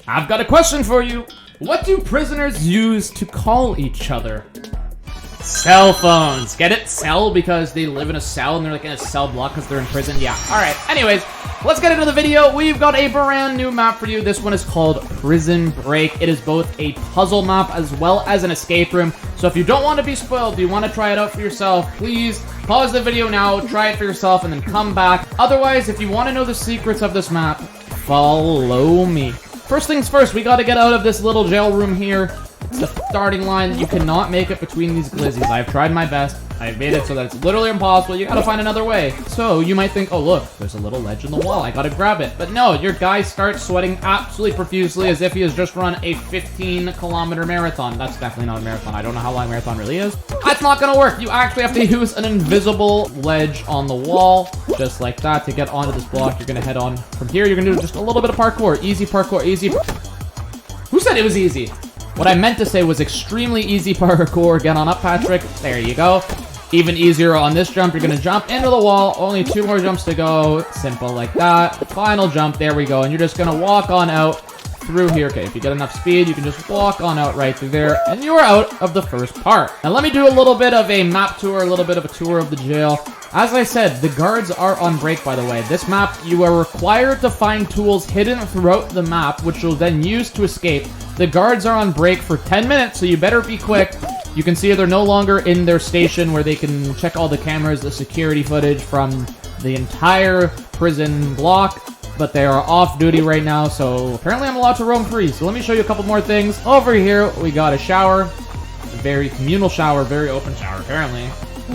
I've got a question for you. What do prisoners use to call each other? Cell phones. Get it? Cell because they live in a cell and they're like in a cell block because they're in prison. Yeah. Alright. Anyways, let's get into the video. We've got a brand new map for you. This one is called Prison Break. It is both a puzzle map as well as an escape room. So if you don't want to be spoiled, you want to try it out for yourself, please pause the video now, try it for yourself, and then come back. Otherwise, if you want to know the secrets of this map, follow me. First things first, we got to get out of this little jail room here. It's the starting line. You cannot make it between these glizzies. I've tried my best. I've made it so that it's literally impossible. You gotta find another way. So you might think, oh look, there's a little ledge in the wall. I gotta grab it. But no, your guy starts sweating absolutely profusely as if he has just run a 15-kilometer marathon. That's definitely not a marathon. I don't know how long a marathon really is. That's not gonna work. You actually have to use an invisible ledge on the wall, just like that, to get onto this block. You're gonna head on from here. You're gonna do just a little bit of parkour. Easy parkour, easy. Who said it was easy? What I meant to say was extremely easy parkour. Get on up, Patrick. There you go. Even easier on this jump. You're going to jump into the wall. Only 2 more jumps to go. Simple like that. Final jump. There we go. And you're just going to walk on out through here. Okay, if you get enough speed, you can just walk on out right through there. And you are out of the first part. Now let me do a little bit of a map tour, a little bit of a tour of the jail. As I said, the guards are on break, by the way. This map, you are required to find tools hidden throughout the map, which you'll then use to escape. The guards are on break for 10 minutes, so you better be quick. You can see they're no longer in their station where they can check all the cameras, the security footage from the entire prison block, but they are off duty right now, so apparently I'm allowed to roam free. So let me show you a couple more things. Over here, we got a shower. A very communal shower, very open shower, apparently.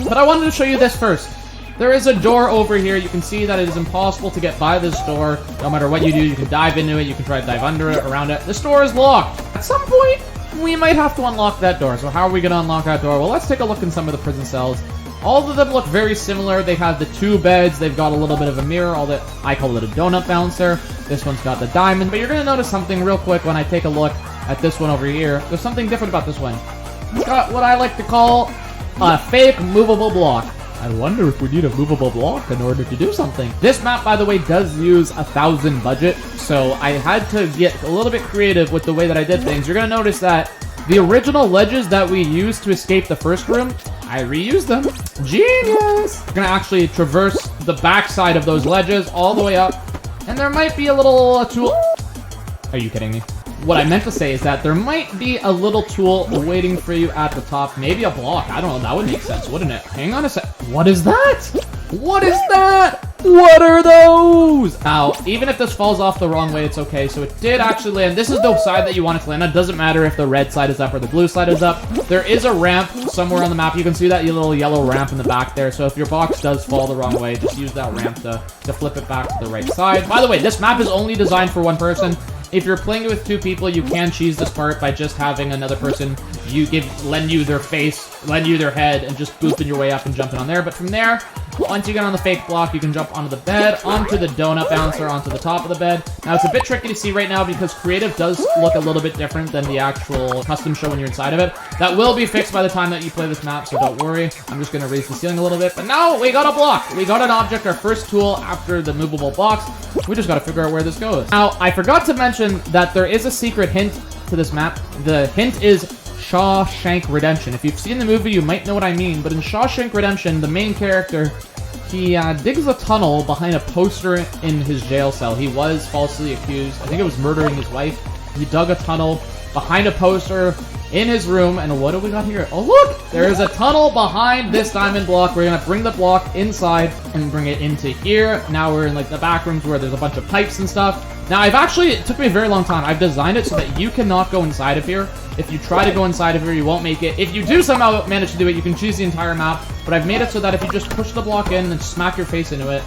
But I wanted to show you this first. There is a door over here. You can see that it is impossible to get by this door. No matter what you do, you can dive into it, you can try to dive under it, around it. This door is locked. At some point, we might have to unlock that door. So how are we going to unlock that door? Well, let's take a look in some of the prison cells. All of them look very similar. They have the 2 beds. They've got a little bit of a mirror. I call it a donut bouncer. This one's got the diamond. But you're going to notice something real quick when I take a look at this one over here. There's something different about this one. It's got what I like to call a fake movable block. I wonder if we need a movable block in order to do something. This map, by the way, does use 1,000 budget, so I had to get a little bit creative with the way that I did things. You're going to notice that the original ledges that we used to escape the first room, I reused them. Genius! You're going to actually traverse the backside of those ledges all the way up, and there might be a little tool... Are you kidding me? What I meant to say is that there might be a little tool waiting for you at the top. Maybe a block. I don't know. That would make sense, wouldn't it? Hang on a sec. What is that? What is that? What are those? Now, even if this falls off the wrong way, it's okay. So it did actually land. This is the side that you want it to land on. It doesn't matter if the red side is up or the blue side is up. There is a ramp somewhere on the map. You can see that little yellow ramp in the back there. So if your box does fall the wrong way, just use that ramp to flip it back to the right side. By the way, this map is only designed for 1 person. If you're playing with 2 people, you can cheese this part by just having another person lend you their face, lend you their head, and just booping your way up and jumping on there. But from there, once you get on the fake block, you can jump onto the bed, onto the donut bouncer, onto the top of the bed. Now, it's a bit tricky to see right now because creative does look a little bit different than the actual custom show when you're inside of it. That will be fixed by the time that you play this map, so don't worry. I'm just going to raise the ceiling a little bit. But now, we got a block. We got an object, our first tool after the movable blocks. We just got to figure out where this goes. Now, I forgot to mention that there is a secret hint to this map. The hint is Shawshank Redemption. If you've seen the movie, you might know what I mean, but in Shawshank Redemption, the main character, he digs a tunnel behind a poster in his jail cell. He was falsely accused. I think it was murdering his wife. He dug a tunnel behind a poster in his room, and what do we got here? Oh, look! There is a tunnel behind this diamond block. We're gonna bring the block inside and bring it into here. Now we're in, like, the back rooms where there's a bunch of pipes and stuff. Now, it took me a very long time. I've designed it so that you cannot go inside of here. If you try to go inside of here, you won't make it. If you do somehow manage to do it, you can choose the entire map. But I've made it so that if you just push the block in and smack your face into it...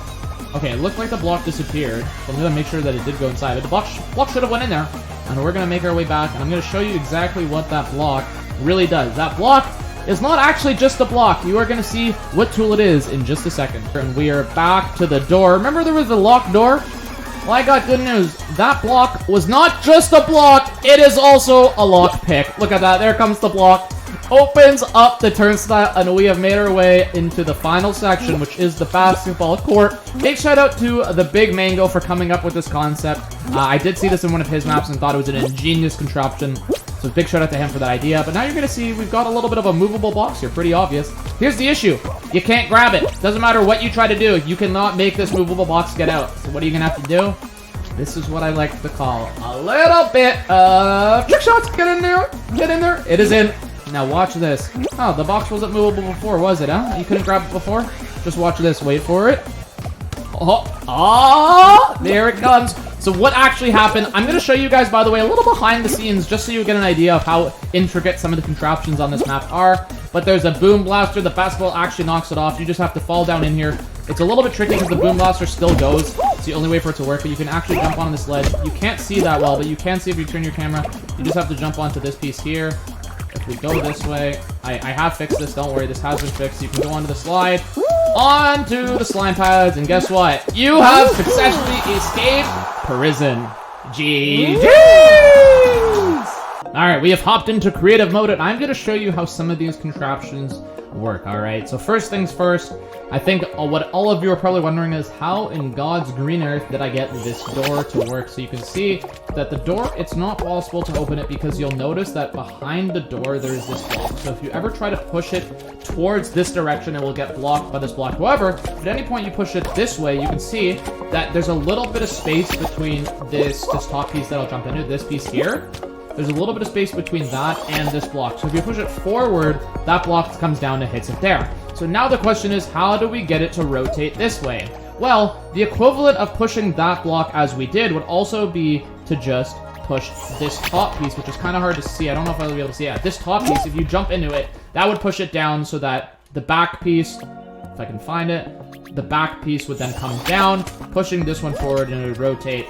Okay, it looked like the block disappeared. So I'm gonna make sure that it did go inside. The block should have went in there. And we're gonna make our way back, and I'm gonna show you exactly what that block really does. That block is not actually just a block. You are gonna see what tool it is in just a second. And we are back to the door. Remember there was a locked door? Well, I got good news. That block was not just a block, it is also a lock pick. Look at that, there comes the block. opens up the turnstile, and we have made our way into the final section, which is the basketball court. Big shout out to the Big Mango for coming up with this concept. I did see this in one of his maps and thought it was an ingenious contraption. So big shout out to him for that idea. But now you're going to see we've got a little bit of a movable box here. Pretty obvious. Here's the issue. You can't grab it. Doesn't matter what you try to do. You cannot make this movable box get out. So what are you going to have to do? This is what I like to call a little bit of trick shots. Get in there. Get in there. It is in. Now watch this. Oh, the box wasn't movable before, was it, huh? You couldn't grab it before? Just watch this. Wait for it. Oh, there it comes. So what actually happened, I'm going to show you guys, by the way, a little behind the scenes, just so you get an idea of how intricate some of the contraptions on this map are. But there's a boom blaster. The basketball actually knocks it off. You just have to fall down in here. It's a little bit tricky because the boom blaster still goes. It's the only way for it to work, but you can actually jump on this ledge. You can't see that well, but you can see if you turn your camera. You just have to jump onto this piece here. If we go this way, I have fixed this, don't worry, this has been fixed. You can go onto the slide, onto the slime pads, and guess what? You have successfully escaped prison. GG's! Alright, we have hopped into creative mode, and I'm going to show you how some of these contraptions work, alright? So first things first, I think what all of you are probably wondering is how in God's green earth did I get this door to work? So you can see that the door, it's not possible to open it because you'll notice that behind the door there's this block. So if you ever try to push it towards this direction, it will get blocked by this block. However, if at any point you push it this way, you can see that there's a little bit of space between this top piece that I'll jump into, this piece here. There's a little bit of space between that and this block. So if you push it forward, that block comes down and hits it there. So now the question is, how do we get it to rotate this way? Well, the equivalent of pushing that block as we did would also be to just push this top piece, which is kind of hard to see. I don't know if I'll be able to see it. This top piece, if you jump into it, that would push it down so that the back piece, if I can find it, the back piece would then come down, pushing this one forward, and it would rotate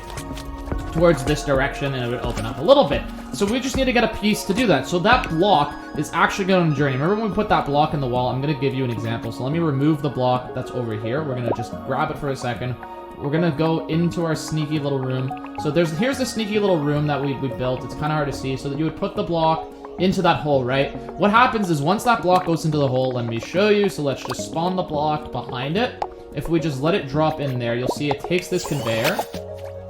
towards this direction, and it would open up a little bit. So we just need to get a piece to do that. So that block is actually going on a journey. Remember when we put that block in the wall? I'm going to give you an example. So let me remove the block that's over here. We're going to just grab it for a second. We're going to go into our sneaky little room. So here's the sneaky little room that we built. It's kind of hard to see. So that you would put the block into that hole, right? What happens is once that block goes into the hole, let me show you. So let's just spawn the block behind it. If we just let it drop in there, you'll see it takes this conveyor,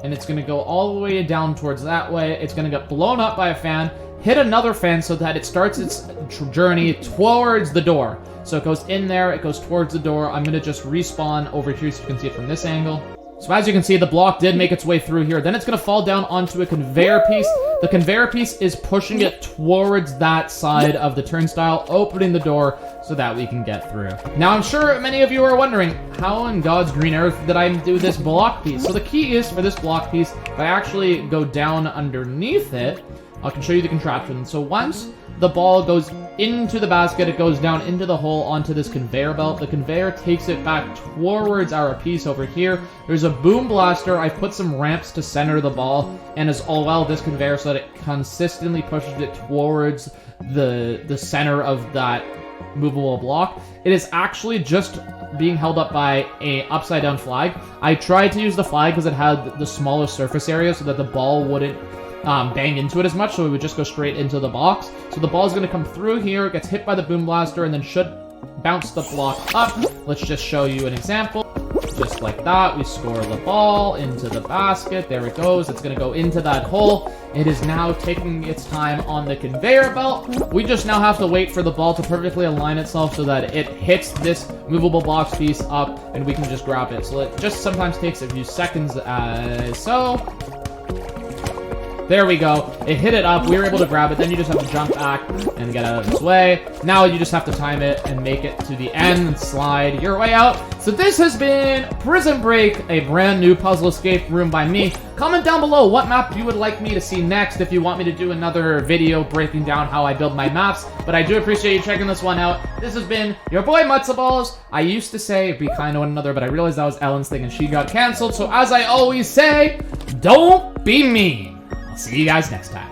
and it's going to go all the way down towards that way. It's going to get blown up by a fan, hit another fan so that it starts its journey towards the door. So it goes in there, it goes towards the door. I'm going to just respawn over here so you can see it from this angle. So as you can see, the block did make its way through here. Then it's going to fall down onto a conveyor piece. The conveyor piece is pushing it towards that side of the turnstile, opening the door so that we can get through. Now, I'm sure many of you are wondering, how in God's green earth did I do this block piece? So the key is for this block piece, if I actually go down underneath it, I can show you the contraption. So once the ball goes into the basket, it goes down into the hole onto this conveyor belt. The conveyor takes it back towards our piece over here. There's a boom blaster. I've put some ramps to center the ball, and as well this conveyor so that it consistently pushes it towards the center of that movable block. It is actually just being held up by a upside down flag. I tried to use the flag because it had the smallest surface area so that the ball wouldn't bang into it as much, so it would just go straight into the box. So the ball is going to come through here, gets hit by the boom blaster, and then should bounce the block up. Let's just show you an example. Just like that, we score the ball into the basket. There it goes. It's going to go into that hole. It is now taking its time on the conveyor belt. We just now have to wait for the ball to perfectly align itself so that it hits this movable box piece up, and we can just grab it. So it just sometimes takes a few seconds as so. There we go. It hit it up. We were able to grab it. Then you just have to jump back and get out of its way. Now you just have to time it and make it to the end and slide your way out. So this has been Prison Break, a brand new puzzle escape room by me. Comment down below what map you would like me to see next if you want me to do another video breaking down how I build my maps. But I do appreciate you checking this one out. This has been your boy Mutzaballs. I used to say be kind to one another, but I realized that was Ellen's thing and she got canceled. So as I always say, don't be mean. See you guys next time.